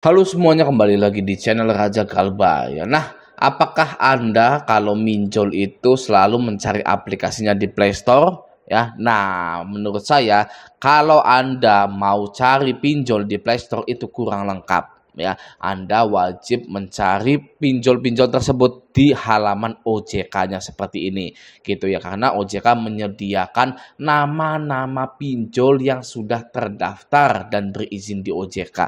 Halo semuanya, kembali lagi di channel Raja Galba ya. Nah, apakah Anda kalau minjol itu selalu mencari aplikasinya di Play Store ya? Nah, menurut saya kalau Anda mau cari pinjol di Play Store itu kurang lengkap ya. Anda wajib mencari pinjol-pinjol tersebut di halaman OJK-nya seperti ini gitu ya. Karena OJK menyediakan nama-nama pinjol yang sudah terdaftar dan berizin di OJK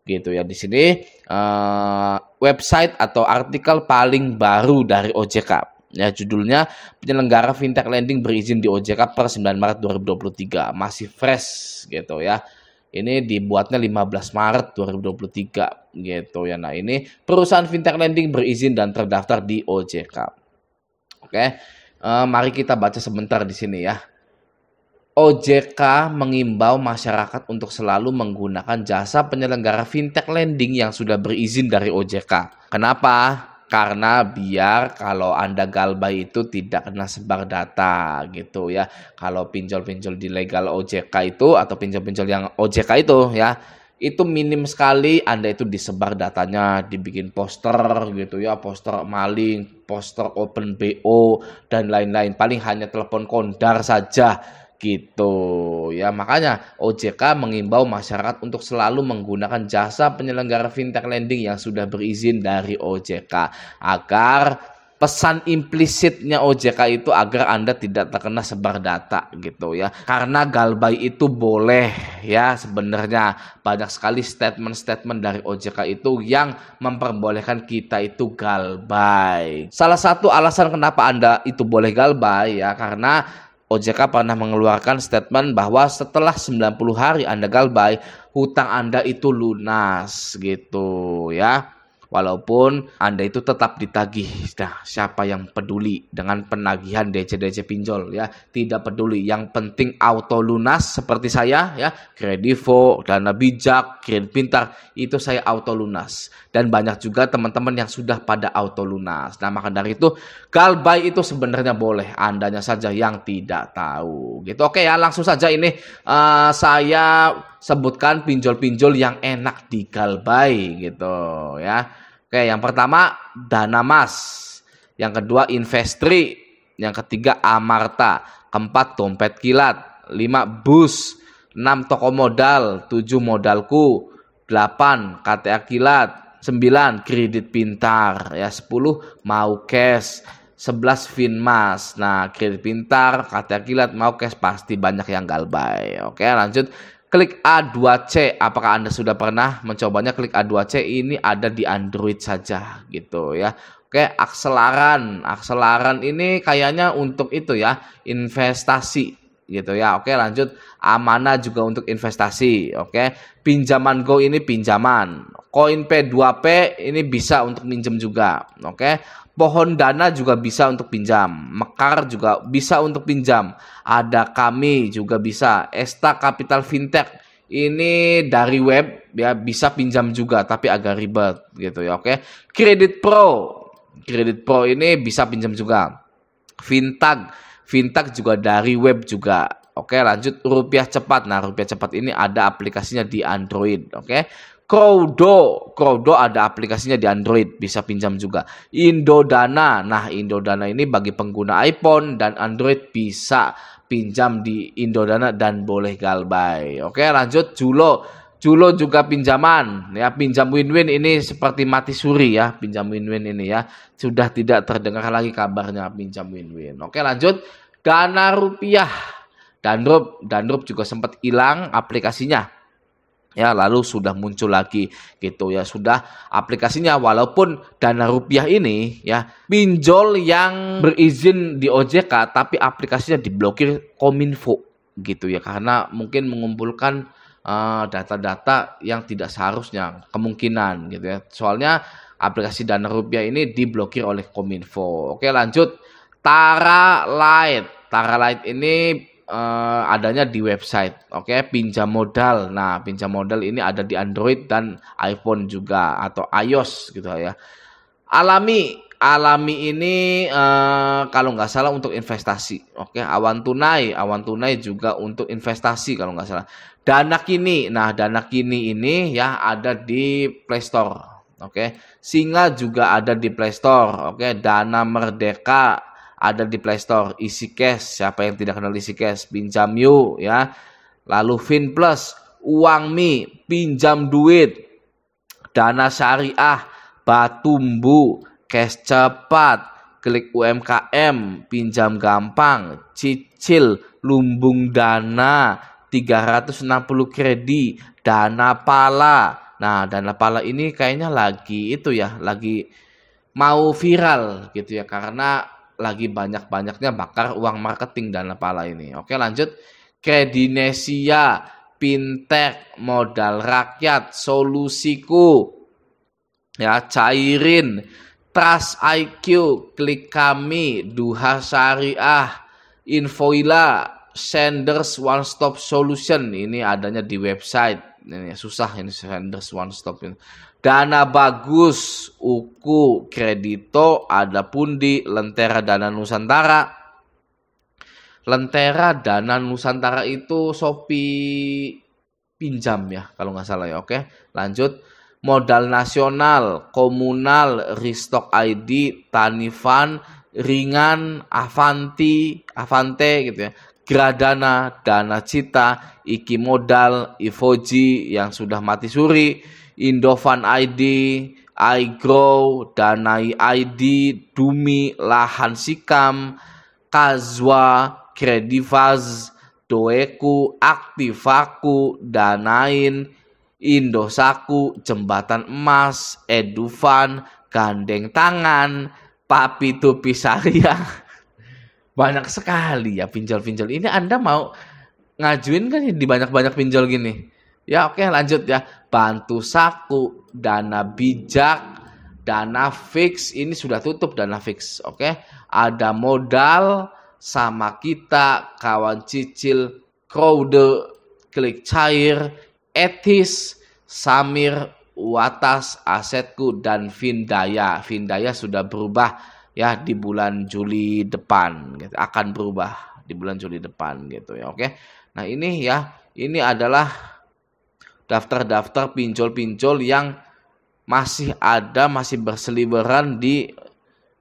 gitu ya. Di sini website atau artikel paling baru dari OJK ya, judulnya penyelenggara fintech lending berizin di OJK per 9 Maret 2023, masih fresh gitu ya. Ini dibuatnya 15 Maret 2023 gitu ya. Nah, ini perusahaan fintech lending berizin dan terdaftar di OJK. Oke, mari kita baca sebentar di sini ya. OJK mengimbau masyarakat untuk selalu menggunakan jasa penyelenggara fintech lending yang sudah berizin dari OJK. Kenapa? Karena biar kalau Anda galbay itu tidak kena sebar data gitu ya. Kalau pinjol-pinjol di legal OJK itu atau pinjol-pinjol yang OJK itu ya, itu minim sekali Anda itu disebar datanya, dibikin poster gitu ya, poster maling, poster open BO dan lain-lain. Paling hanya telepon kondar saja gitu ya. Makanya OJK mengimbau masyarakat untuk selalu menggunakan jasa penyelenggara fintech lending yang sudah berizin dari OJK, agar pesan implisitnya OJK itu agar Anda tidak terkena sebar data gitu ya. Karena galbay itu boleh ya, sebenarnya banyak sekali statement-statement dari OJK itu yang memperbolehkan kita itu galbay. Salah satu alasan kenapa Anda itu boleh galbay ya, karena OJK pernah mengeluarkan statement bahwa setelah 90 hari Anda galbay, hutang Anda itu lunas gitu ya. Walaupun Anda itu tetap ditagih. Nah, siapa yang peduli dengan penagihan DC-DC pinjol ya? Tidak peduli. Yang penting auto lunas seperti saya ya. Kredivo, Dana Bijak, Kredit Pintar, itu saya auto lunas. Dan banyak juga teman-teman yang sudah pada auto lunas. Nah, maka dari itu galbay itu sebenarnya boleh. Andanya saja yang tidak tahu gitu. Oke ya, langsung saja ini saya sebutkan pinjol-pinjol yang enak digalbay gitu ya. Oke, yang pertama Danamas, yang kedua Investri, yang ketiga Amarta, keempat Dompet Kilat, 5 Bus, 6 Toko Modal, 7 Modalku, 8 KTA Kilat, 9 Kredit Pintar, ya 10 Mau Cash, 11 Finmas. Nah, Kredit Pintar, KTA Kilat, Mau Cash pasti banyak yang galbay. Oke, lanjut. Klik A2C, apakah Anda sudah pernah mencobanya? Klik A2C, ini ada di Android saja gitu ya. Oke, Akselaran ini kayaknya untuk itu ya, investasi gitu ya. Oke, lanjut. Amanah juga untuk investasi. Oke, Pinjaman Go ini pinjaman. Koin P2P ini bisa untuk minjem juga. Oke, Pohon Dana juga bisa untuk pinjam. Mekar juga bisa untuk pinjam. Ada Kami juga bisa. Esta Capital Fintech ini dari web ya, bisa pinjam juga tapi agak ribet gitu ya. Oke, Kredit Pro ini bisa pinjam juga. Fintag juga dari web juga. Oke, lanjut. Rupiah Cepat. Nah, Rupiah Cepat ini ada aplikasinya di Android. Oke, Crowdo ada aplikasinya di Android, bisa pinjam juga. Indodana. Nah, Indodana ini bagi pengguna iPhone dan Android bisa pinjam di Indodana dan boleh galbay. Oke, lanjut. Julo juga pinjaman ya. Pinjam Win-Win ini seperti mati suri ya. Pinjam Win-Win ini ya, sudah tidak terdengar lagi kabarnya pinjam Win-Win. Oke, lanjut. Dana Rupiah. Danrup juga sempat hilang aplikasinya ya, lalu sudah muncul lagi gitu ya, sudah aplikasinya. Walaupun Dana Rupiah ini ya pinjol yang berizin di OJK, tapi aplikasinya diblokir Kominfo gitu ya, karena mungkin mengumpulkan data-data yang tidak seharusnya, kemungkinan gitu ya. Soalnya aplikasi Dana Rupiah ini diblokir oleh Kominfo. Oke, lanjut. Tara Light ini adanya di website. Oke, Pinjam Modal. Nah, Pinjam Modal ini ada di Android dan iPhone juga atau iOS gitu ya. Alami ini kalau nggak salah untuk investasi. Oke, Awan Tunai juga untuk investasi kalau nggak salah. Dana Kini. Nah, Dana Kini ini ya ada di Play Store. Oke. Singa juga ada di Play Store. Oke. Dana Merdeka ada di Play Store. Easy Cash, siapa yang tidak kenal Easy Cash? Pinjam yuk ya. Lalu Finplus, Uangmi, pinjam duit. Dana Syariah, Batumbu, Cash Cepat, Klik UMKM, pinjam gampang, cicil, lumbung dana, 360 kredi, Dana Pala. Nah, Dana Pala ini kayaknya lagi itu ya, lagi mau viral gitu ya, karena lagi banyak-banyaknya bakar uang marketing Dana Pala ini. Oke, lanjut. Kredinesia, Fintech, Modal Rakyat, Solusiku, ya, Cairin, Trust IQ, Klik Kami, Duha Syariah, Infoila, Senders One Stop Solution. Ini adanya di website. Ini susah ini Senders One Stop ini. Dana Bagus, Uku, Kredito, ada pun di Lentera Dana Nusantara. Lentera Dana Nusantara itu Shopee pinjam ya kalau nggak salah ya. Oke, lanjut. Modal Nasional, Komunal, Restock ID, Tanifan, Ringan, Avante gitu ya. Gradana, Dana Cita, Iki Modal, Ivoji yang sudah mati suri, Indofan ID, iGrow, Danai ID, Dumi, Lahan Sikam, Kazwa, Kredivaz, Doeku, Aktivaku, Danain, Indosaku, Jembatan Emas, Edufan, Gandeng Tangan, Papi Tupi Syariah. Banyak sekali ya pinjol-pinjol. Ini Anda mau ngajuin kan di banyak-banyak pinjol gini. Ya oke, lanjut ya. Bantu Saku, Dana Bijak, Dana Fix. Ini sudah tutup Dana Fix. Oke. Ada Modal, Sama Kita, Kawan Cicil, Crowde, Klik Cair, Etis, Samir, Watas, Asetku, dan Vindaya. Vindaya sudah berubah ya di bulan Juli depan gitu. Akan berubah di bulan Juli depan gitu ya. Oke. Nah, ini ya, ini adalah daftar-daftar pinjol-pinjol yang masih ada, masih berseliweran di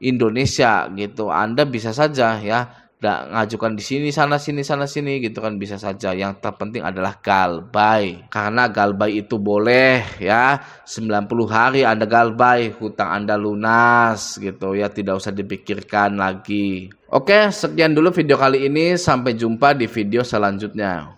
Indonesia gitu. Anda bisa saja ya ngajukan di sini sana sini gitu kan, bisa saja. Yang terpenting adalah galbay, karena galbay itu boleh ya 90 hari Anda galbay, hutang Anda lunas gitu ya, tidak usah dipikirkan lagi. Oke, sekian dulu video kali ini, sampai jumpa di video selanjutnya.